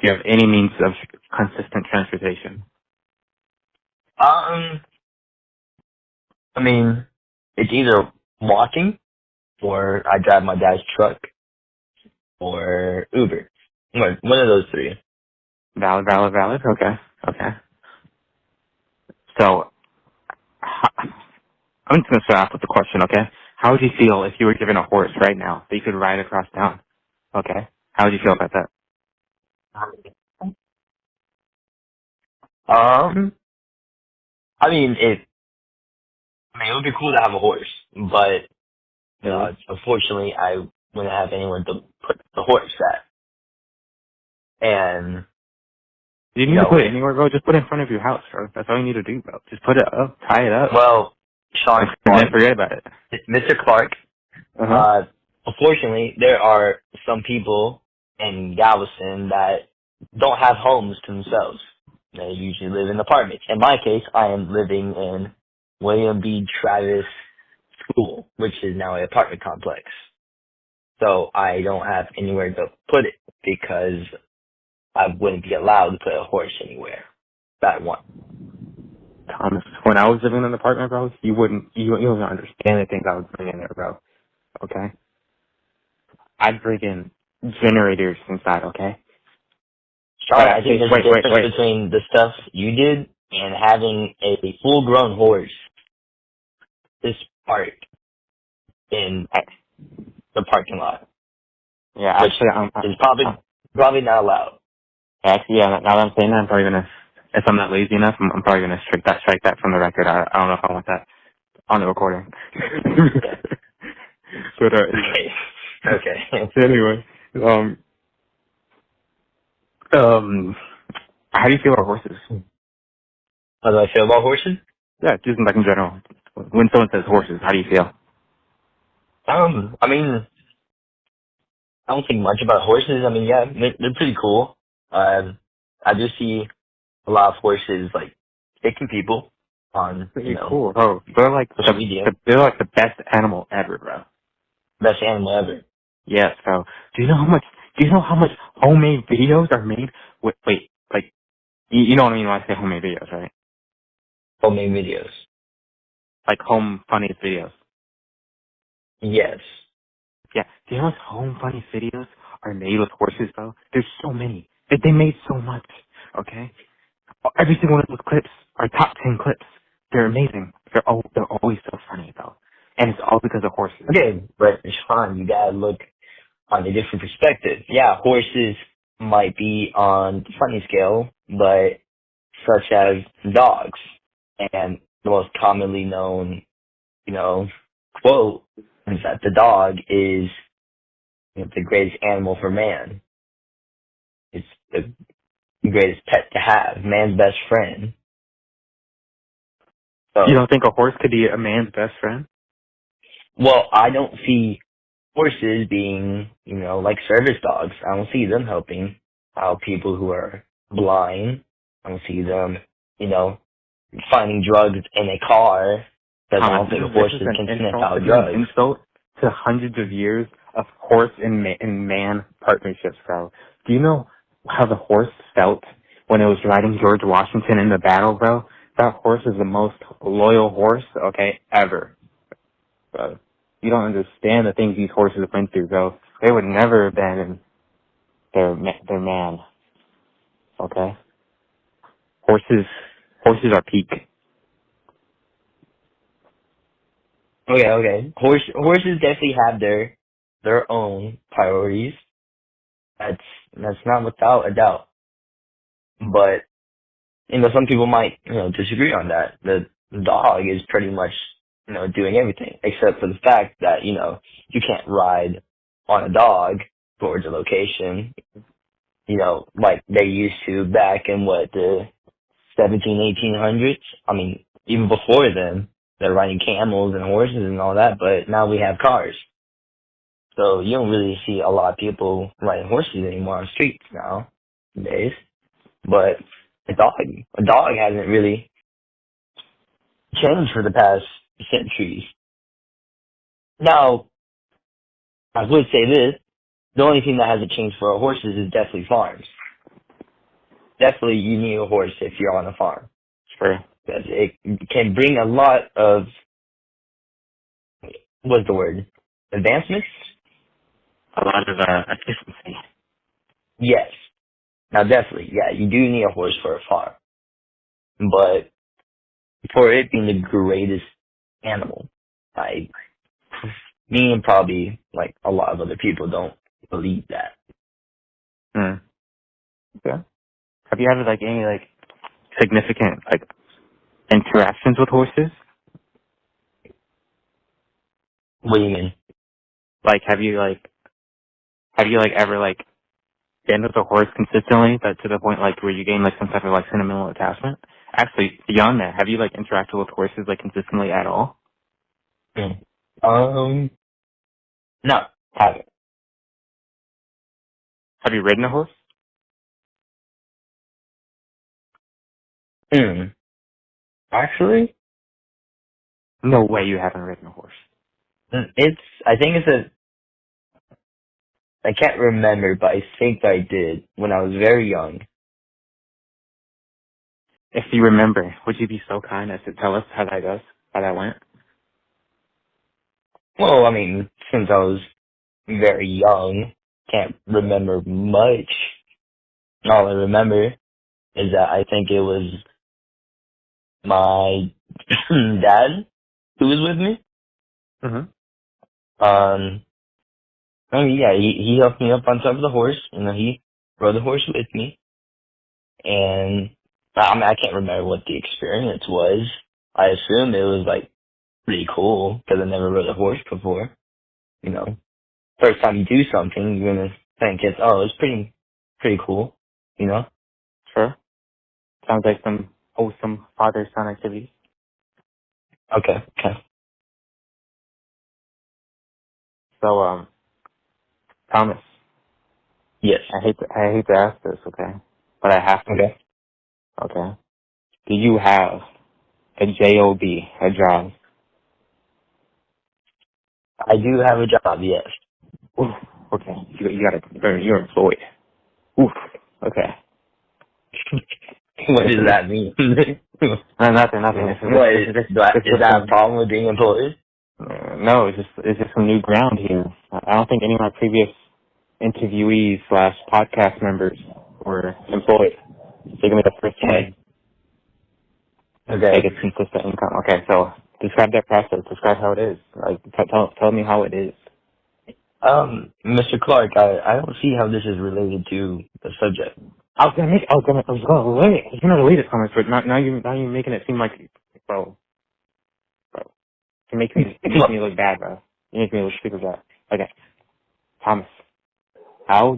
Do you have any means of consistent transportation? I mean, it's either walking or I drive my dad's truck or Uber. One of those three. Valid. Okay. Okay. So, I'm just gonna start off with the question. Okay. How would you feel if you were given a horse right now that you could ride across town? Okay. How would you feel about that? I mean, it would be cool to have a horse, but unfortunately, I wouldn't have anyone to put the horse at. And You need to put it anywhere, bro. Just put it in front of your house, bro. That's all you need to do, bro. Just put it up, tie it up, well, Sean and then Clark, forget about it. Mr. Clark. Uh-huh. Unfortunately, there are some people in Galveston that don't have homes to themselves. They usually live in apartments. In my case, I am living in William B. Travis School, which is now an apartment complex. So I don't have anywhere to put it because I wouldn't be allowed to put a horse anywhere. That one. Thomas, when I was living in an apartment, bro, you don't understand the things I was doing in there, bro. Okay? I'd bring in generators inside, okay? Sean, I think there's a difference wait. between the stuff you did and having a full-grown horse this park in the parking lot. Yeah, Which actually, is probably not allowed. actually, yeah, now that I'm saying that, I'm probably gonna, if I'm not lazy enough, I'm probably gonna strike that from the record. I don't know if I want that on the recording. But, Okay. anyway, how do you feel about horses? How do I feel about horses? Yeah, just like in general. When someone says horses, how do you feel? I mean, I don't think much about horses. I mean, yeah, they're pretty cool. I do see a lot of horses like kicking people on, Pretty cool, bro. They're like social media. they're like the best animal ever, bro. Best animal ever. Yes, bro. Do you know how much homemade videos are made? Wait, like, you know what I mean when I say homemade videos, right? Homemade videos. Like home funniest videos. Yes. Yeah. Do you know how home funniest videos are made with horses, bro? There's so many. They made so much. Okay. Every single one of those clips are top 10 clips. They're amazing. They're always so funny, though. And it's all because of horses. Okay, but Sean, you gotta look on a different perspective. Yeah, horses might be on the funny scale, but such as dogs. And the most commonly known, quote is that the dog is the greatest animal for man. It's the greatest pet to have, man's best friend. So, You don't think a horse could be a man's best friend? well, I don't see horses being, like service dogs. I don't see them helping out people who are blind. I don't see them, finding drugs in a car. Because I don't think horses can sniff out drugs. An insult to hundreds of years of horse and man partnerships, bro. Do you know how the horse felt when it was riding George Washington in the battle, bro? That horse is the most loyal horse, okay, ever, bro. You don't understand the things these horses went through, bro. They would never abandon their man, okay? Horses are peak. Okay. Horses definitely have their own priorities. That's not without a doubt. But some people might disagree on that. The dog is pretty much doing everything except for the fact that you can't ride on a dog towards a location like they used to back in the 1800s. I mean, even before then, they're riding camels and horses and all that, but now we have cars. So you don't really see a lot of people riding horses anymore on the streets nowadays. But a dog hasn't really changed for the past centuries. Now, I would say this: the only thing that hasn't changed for horses is definitely farms. Definitely, you need a horse if you're on a farm. Sure. Because it can bring a lot of, what's the word, advancements? A lot of efficiency. Yes. Now definitely, yeah, you do need a horse for a farm. But for it being the greatest animal, me and probably like a lot of other people don't believe that. Hmm. Okay. Have you had like any like significant like interactions with horses? What do you mean? Like, have you ever like been with a horse consistently, that to the point like where you gain like some type of like sentimental attachment? Actually, beyond that, have you like interacted with horses like consistently at all? No, haven't. Have you ridden a horse? Actually, No way you haven't ridden a horse. I think I can't remember, but I think I did when I was very young. If you remember, would you be so kind as to tell us how that went? Well, I mean, since I was very young, can't remember much. All I remember is that I think it was my dad who was with me. Mm-hmm. I mean, yeah, he helped me up on top of the horse. You know, he rode the horse with me, and I mean, I can't remember what the experience was. I assume it was like pretty cool because I never rode a horse before. You know, first time you do something, you're gonna think it's pretty cool. You know? Sure. Sounds like some wholesome father-son activity. Okay. So, Thomas, Yes. I hate to ask this, okay, but I have to. Okay. Okay. Do you have a job, a job? I do have a job. Yes. Oof. Okay. You're employed. Oof. Okay. What does that mean? No, nothing. What is that a problem with being employed? No, it's just some new ground here. I don't think any of my previous interviewees / podcast members were employed. They're gonna be the first one to Okay. take a consistent income. Okay, so describe that process. Describe how it is. Like, tell me how it is. Mr. Clark, I don't see how this is related to the subject. I was gonna relate it, Thomas, but now you're making it seem like, bro, you make me look bad, bro. You make me look super bad. Okay, Thomas, tell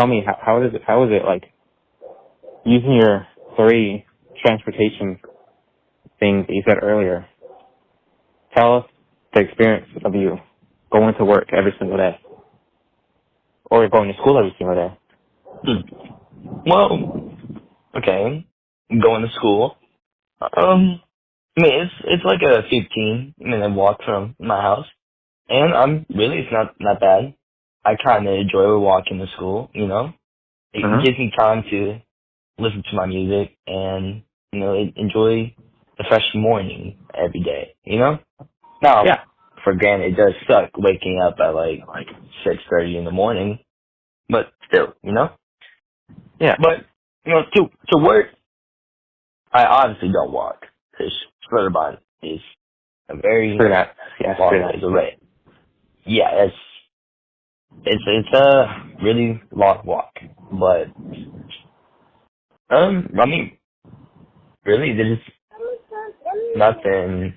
me how is it like using your 3 transportation things that you said earlier? Tell us the experience of you going to work every single day, or going to school every single day. Well, okay, going to school. I mean, it's like a 15-minute walk from my house, and it's not bad. I kind of enjoy walking to school. You know, it gives me time to listen to my music and enjoy the fresh morning every day. You know, now Yeah. for granted, it does suck waking up at like 6:30 in the morning, but still, Yeah. But to work, I obviously don't walk because Schlitterbahn is a very Screw that. Yeah, long screw that. ways away. Yeah, it's a really long walk, but I mean, really, there's nothing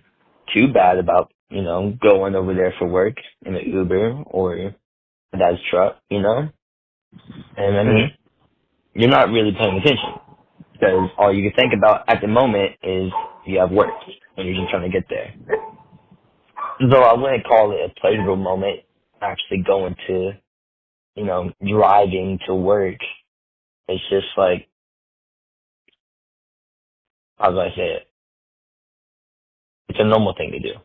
too bad about going over there for work in an Uber or a dad's truck, and I mean, you're not really paying attention because all you can think about at the moment is you have work and you're just trying to get there. Though I wouldn't call it a pleasurable moment actually going to, driving to work. It's just like, how do I say it? It's a normal thing to do.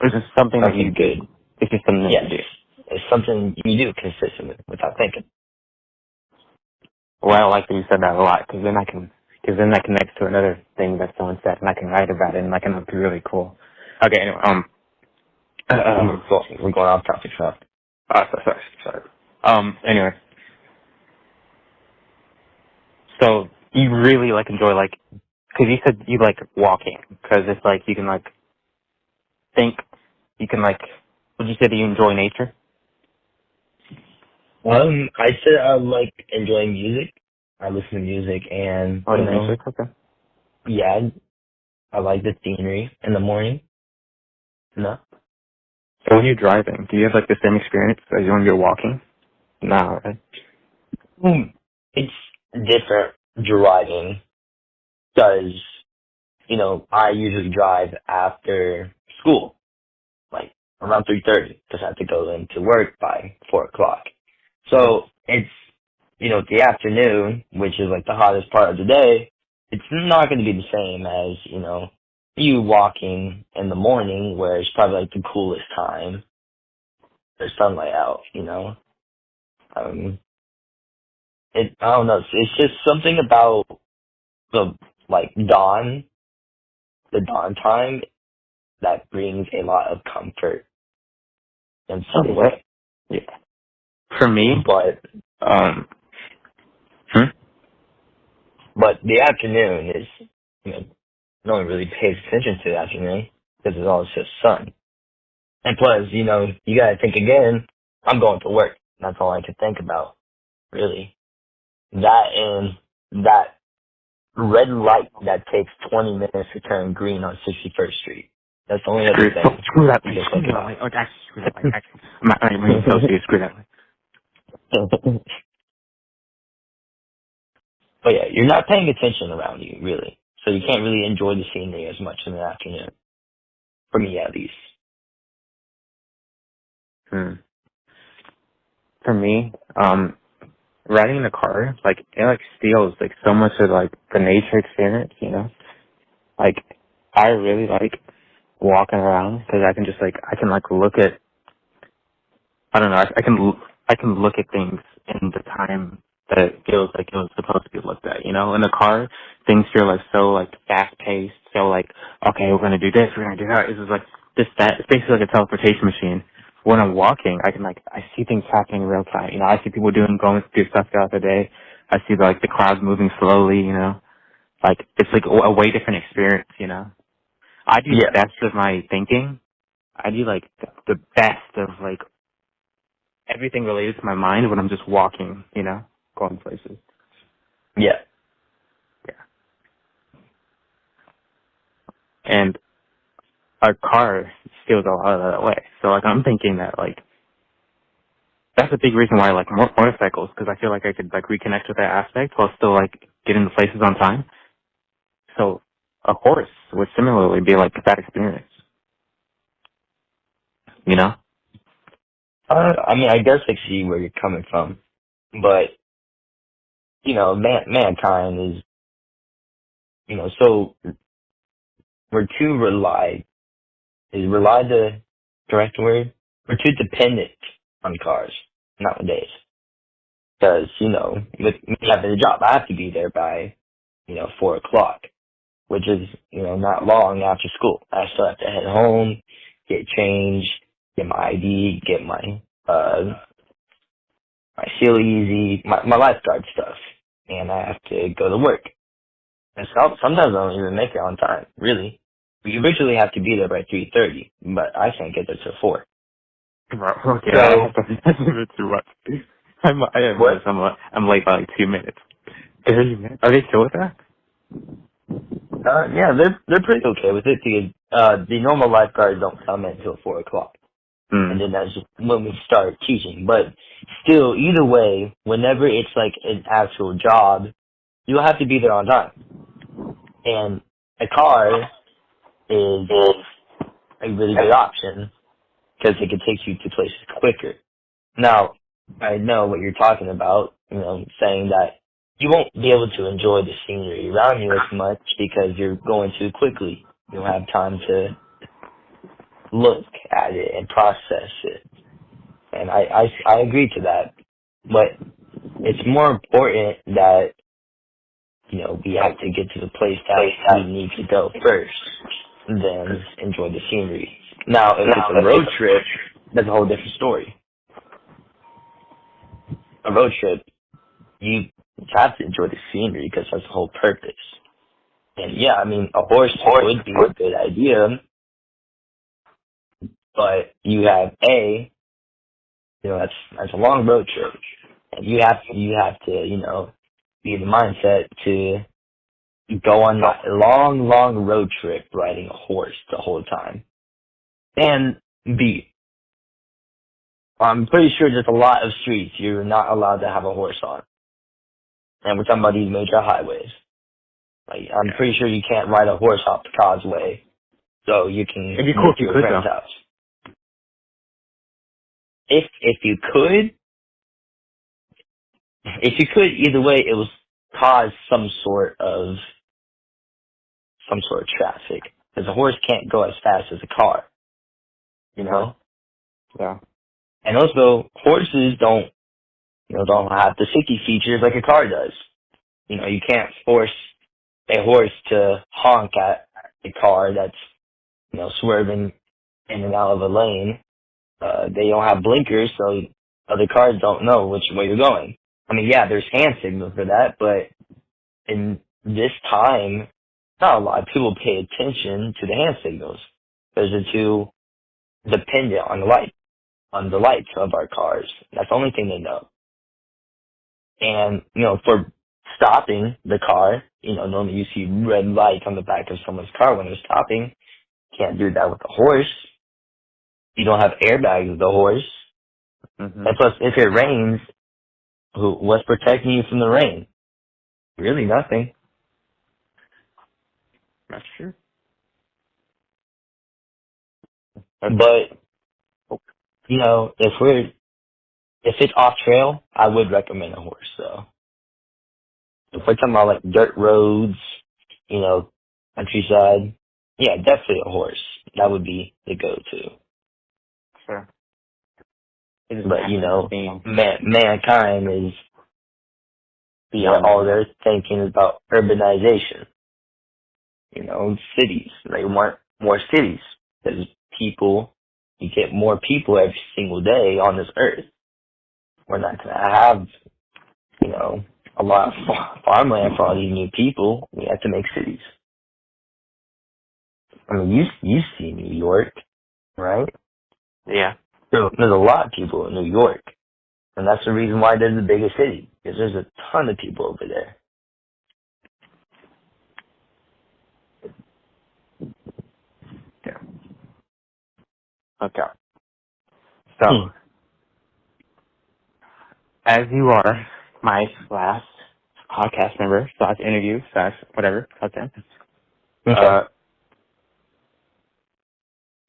It's just something that you Nothing good. It's just something that Yes, you do. it's something you do consistently without thinking. Well, I like that you said that a lot, because then that connects to another thing that someone said, and I can write about it, and like, it'll be really cool. Okay, anyway, We're going off topic now. sorry. Anyway, so you really like enjoy like, because you said you like walking, because it's like you can like think, you can like, would you say that you enjoy nature? I said I like enjoying music. I listen to music, and Oh, nature, okay. yeah, I like the scenery in the morning. No, So when you're driving, do you have like the same experience as when you're walking? No, right? it's different driving because I usually drive after school, like around 3:30, because I have to go into work by 4 o'clock. So it's the afternoon, which is like the hottest part of the day. It's not going to be the same as you walking in the morning, where it's probably like the coolest time. There's sunlight out. Um, I don't know. It's just something about the like the dawn time that brings a lot of comfort and Oh, what? sunlight. Yeah. For me, But um, but the afternoon is no one really pays attention to the afternoon because it's all just sun. And plus, you gotta think again. I'm going to work. That's all I can think about, really. That and that red light that takes 20 minutes to turn green on 61st Street. That's the only other thing screw that you light. can Screw think that about. light. Like, actually, screw that light. Actually, I'm being so serious. Screw that light. But yeah, you're not paying attention around you, really. So you can't really enjoy the scenery as much in the afternoon. For me, at least. For me, riding in a car, like, it like steals like so much of like the nature experience, Like, I really like walking around because I can just like look at, I don't know, I can look at things in the time that it feels like it was supposed to be looked at. In a car, things feel like so like fast paced, so like, okay, we're gonna do this, we're gonna do that. It's just like this, that. It's basically like a teleportation machine. When I'm walking, I see things happening in real time. I see people going through stuff throughout the day. I see the clouds moving slowly. Like it's like a way different experience. I do the Yeah, best of my thinking. I do like the best of like everything related to my mind when I'm just walking, going places. yeah. Yeah. And a car steals a lot of that away. So like I'm thinking that like that's a big reason why I like motorcycles, because I feel like I could like reconnect with that aspect while still like getting to places on time. So a horse would similarly be like that experience, I mean, I guess I see where you're coming from, but mankind is, so we're too relied. Is relied the correct word? We're too dependent on cars nowadays. Because with me having a job, I have to be there by 4 o'clock, which is not long after school. I still have to head home, get changed, get my ID, get my Seal Easy, my lifeguard stuff, and I have to go to work. And sometimes I don't even make it on time, really. We originally have to be there by 3:30, but I can't get there till 4. Okay, So, that's a bit too much. what? I'm late by like 2 minutes. 30 minutes? Are they chill with that? Yeah, they're pretty okay with it because the normal lifeguards don't come in until 4 o'clock, and then that's when we start teaching. But still, either way, whenever it's like an actual job, you'll have to be there on time. And a car is a really good option because it can take you to places quicker. Now, I know what you're talking about, saying that you won't be able to enjoy the scenery around you as much because you're going too quickly. You don't have time to look at it and process it. And I agree to that. But it's more important that, we have to get to the place that we need to go first than enjoy the scenery. Now, if it's a road trip, that's a whole different story. A road trip, you have to enjoy the scenery because that's the whole purpose. And yeah, I mean, a horse would be a good idea, but you have that's a long road trip, and you have to be in the mindset to go on a long road trip riding a horse the whole time. And I'm pretty sure there's a lot of streets you're not allowed to have a horse on. And we're talking about these major highways. Like, I'm pretty sure you can't ride a horse off the causeway, so you can It'd be cool move if you to a could, friend's though. house. If you could, either way, it will cause some sort of traffic, because a horse can't go as fast as a car, Yeah. And also, horses don't have the safety features like a car does. You can't force a horse to honk at a car that's, swerving in and out of a lane. They don't have blinkers, so other cars don't know which way you're going. I mean, yeah, there's hand signals for that, but in this time, not a lot of people pay attention to the hand signals because they're too dependent on the lights of our cars. That's the only thing they know. And, for stopping the car, normally you see red lights on the back of someone's car when they're stopping. Can't do that with a horse. You don't have airbags with the horse. Mm-hmm. And plus, if it rains, what's protecting you from the rain? Really nothing. That's true. But, if it's off trail, I would recommend a horse, though. If we're talking about, like, dirt roads, countryside, yeah, definitely a horse. That would be the go-to. Sure. But, mankind is, all they're thinking is about urbanization. Cities. They want more cities. Because you get more people every single day on this earth. We're not going to have, a lot of farmland for all these new people. We have to make cities. I mean, you see New York, right? Yeah. There's a lot of people in New York. And that's the reason why they're the biggest city. Because there's a ton of people over there. Yeah. Okay. So, as you are my last podcast member / interview / whatever, okay.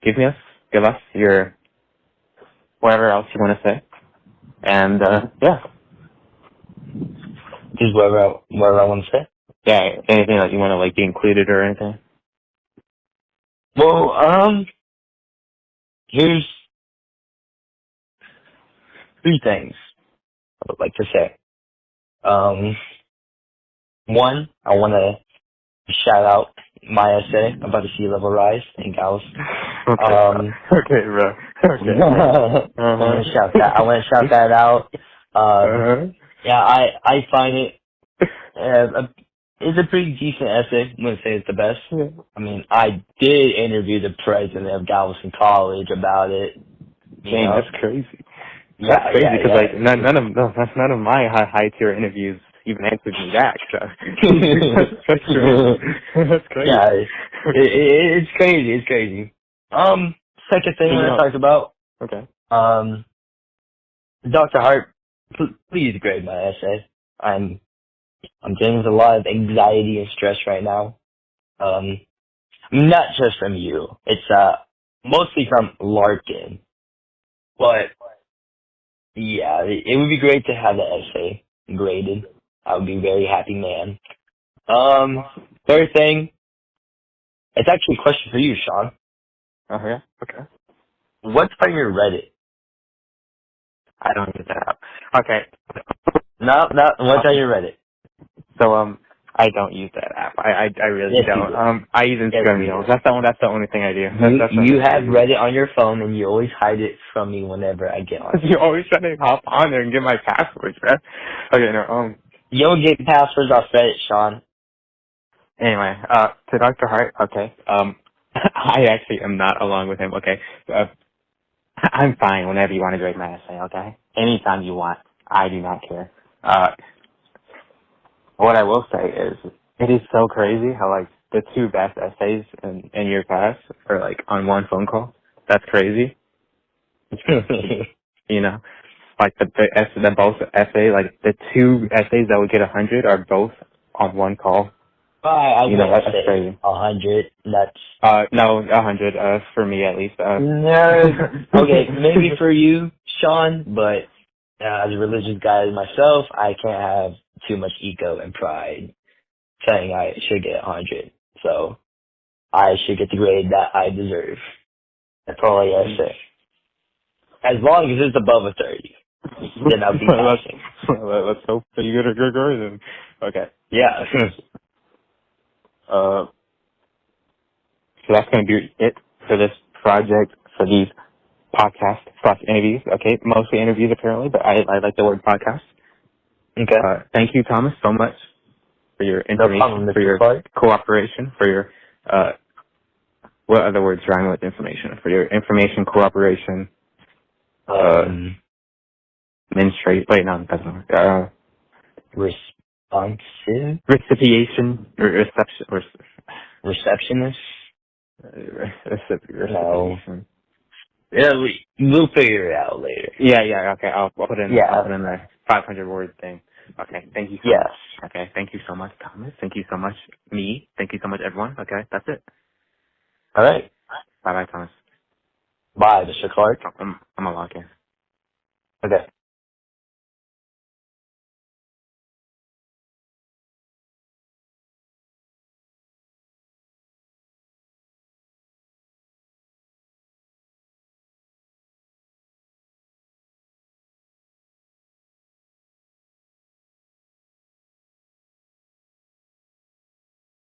Give us your whatever else you want to say, and yeah. Just whatever I want to say. Yeah, anything that you want to be included or anything. Well, here's 3 things I would like to say. One, I want to shout out my essay about the sea level rise in Galveston. Okay, bro. Okay. I want to shout that out. Yeah, I find it it's a pretty decent essay. I wouldn't say it's the best. I mean, I did interview the president of Galveston College about it. Dang, that's crazy. Yeah, that's crazy because none of my high tier interviews even answered me back. So. That's crazy. That's crazy. Yeah, it's crazy. It's crazy. Second thing I want to talk about. Okay. Dr. Hart, please grade my essay. I'm dealing with a lot of anxiety and stress right now. Not just from you. It's mostly from Larkin. But yeah, it would be great to have the essay graded. I would be a very happy man. Third thing, it's actually a question for you, Sean. Oh yeah. Okay. What's on your Reddit? I don't use that app. Okay. No, what's on your Reddit? So I don't use that app. I really Yes, you don't. do. I use Yes, Instagram you Reels. do. That's the only thing I do. That's the You only thing I have do. Reddit on your phone and you always hide it from me whenever I get on. You always try to hop on there and get my passwords, man. Okay, no. You don't get passwords off Reddit, Sean. Anyway, to Dr. Hart, okay. I actually am not along with him, okay. I'm fine whenever you want to grade my essay, okay? Anytime you want. I do not care. What I will say is, it is so crazy how, like, the two best essays in your class are, like, on one phone call. That's crazy. You know? Like, the both essay, like, the two essays that would get 100 are both on one call. I You know, wouldn't that's say crazy. 100. That's No, 100, for me at least. no. Okay, maybe for you, Sean, but as a religious guy myself, I can't have too much ego and pride saying I should get 100. So I should get the grade that I deserve. That's all I gotta say. As long as it's above a 30, then I'll be passing. Let's hope that you get a good grade then. Okay. Yeah. So that's going to be it for this project, for these podcasts / interviews. Okay, mostly interviews apparently, but I like the word podcast. Okay. Thank you, Thomas, so much for your No information, problem, for Mr. your Clark. cooperation, for your, what other words rhyme with information? For your information, cooperation, menstruate, wait, no, that's not work. Responsive? Recipiation, or reception, or, Receptionist? No. recipiation. Yeah, we'll figure it out later. Yeah, okay, I'll put in Yeah. I'll put in the 500 word thing. Okay, thank you so Yes. much. Okay, thank you so much, Thomas. Thank you so much, me. Thank you so much, everyone. Okay, that's it. All right. Bye-bye, Thomas. Bye, Mr. Clark. I'm a log in. Okay.